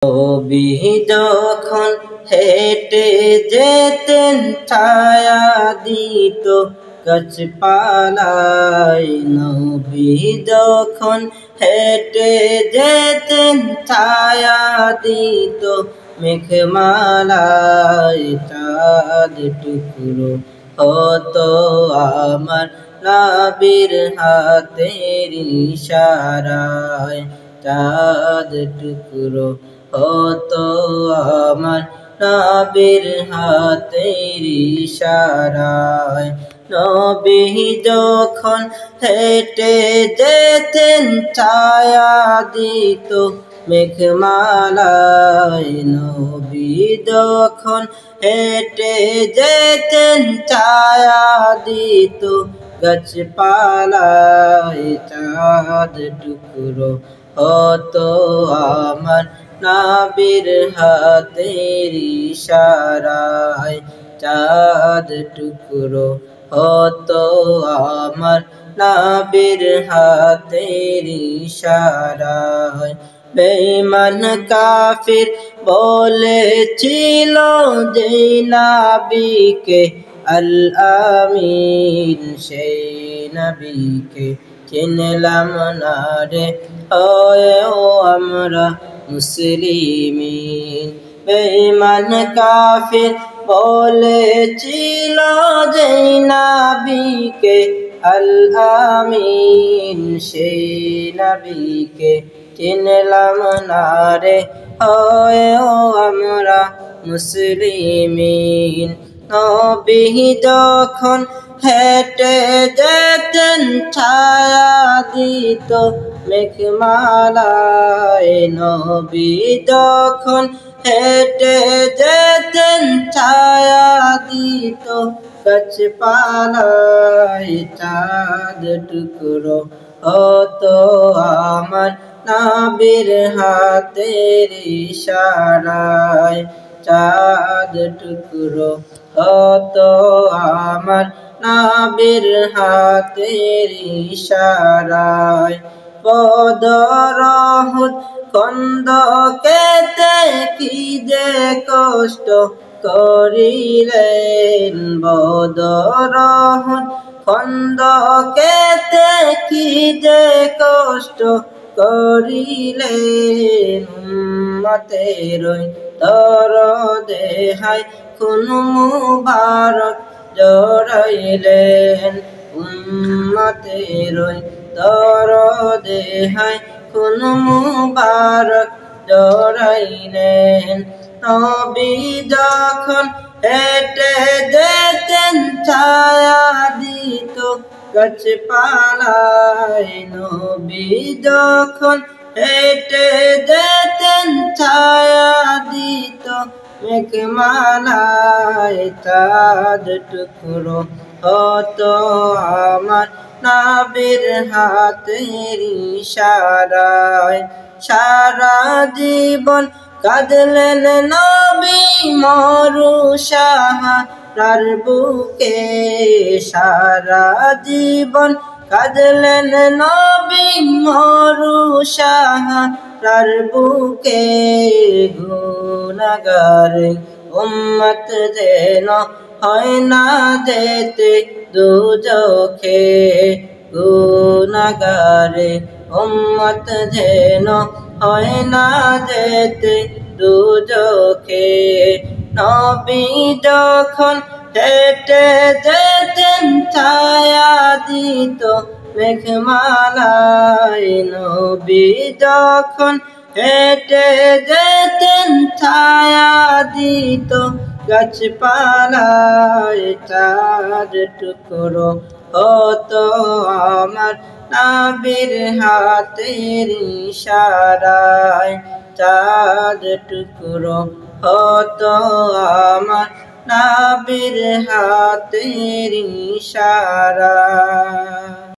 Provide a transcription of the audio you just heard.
নবী যখন হেঁটে যেতেন ছায়া দিত গাছপালায়। নবী যখন হেঁটে যেতেন ছায়া দিত মেঘমালায়। চাঁদ টুকরো হতো আমার নবীর হাতের ইশারায়। চাঁদ টুকরো হতো আমার নবীর হাতের ইশারায়। নবী যখন হেঁটে যেতেন ছায়া দিত মেঘমালায়। নবী যখন হেঁটে যেতেন ছায়া দিত গাছপালায়। চাঁদ টুকরো হতো আমার নবীর হাতের ইশারায়। চাঁদ টুকরো হতো আমার নবীর হাতের ইশারায়। বেঈমান কাফির বলেছিল যে নবীকে আল আমিন, সেই নবীকে চিনলাম না রে হয়েও আমরা মুসলিমিন। বেঈমান কাফির বলেছিল যে নবীকে আল আমিন, সেই নবীকে চিনলাম না রে হয়েও আমরা মুসলিমিন। নবী যখন হেঁটে যেতেন ছায়া দিত মেঘমালায়। নবী যখন হেঁটে যেতেন ছায়া দিত গাছপালায়। চাঁদ টুকরো হতো আমার নবীর হাতের ইশারায়। চাঁদ টুকরো হতো আমার নবীর হাতের ইশারায়। বদর উহুদ খন্দকেতে কি যে কষ্ট করিলেন। বদর উহুদ খন্দকেতে কি যে কষ্ট করিলেন। উম্মতের দরদে হায় খুন মুবারক জড়াইলেন। উম্মতের দরদে হায় খুন মুবারক জড়াইলেন। নবী যখন হেঁটে যেতেন ছায়া দিত গাছপালায়। নবী যখন হেঁটে যেতেন ছায়া দিত মেঘমালায়। চাঁদ টুকরো হতো আমার নবীর হাতের ইশারায়। সারা জীবন কাঁদলেন নবী মরু সাহারার বুকে। সারা জীবন কাঁদলেন নবী মরু সাহারার বুকে। গুনাহগার উম্মত যেন হয় না যেতে দুজখে। গুনাহগার উম্মত যেন হয় না যেতে দুজখে। নবী যখন হেঁটে যেতেন ছায়া দিত মেঘমালায়। নবী যখন হেঁটে যেতেন ছায়া দিত গাছপালায়। চাঁদ টুকরো হতো আমার নবীর হাতের ইশারায়। চাঁদ টুকরো হতো আমার নবীর হাতের ইশারায়।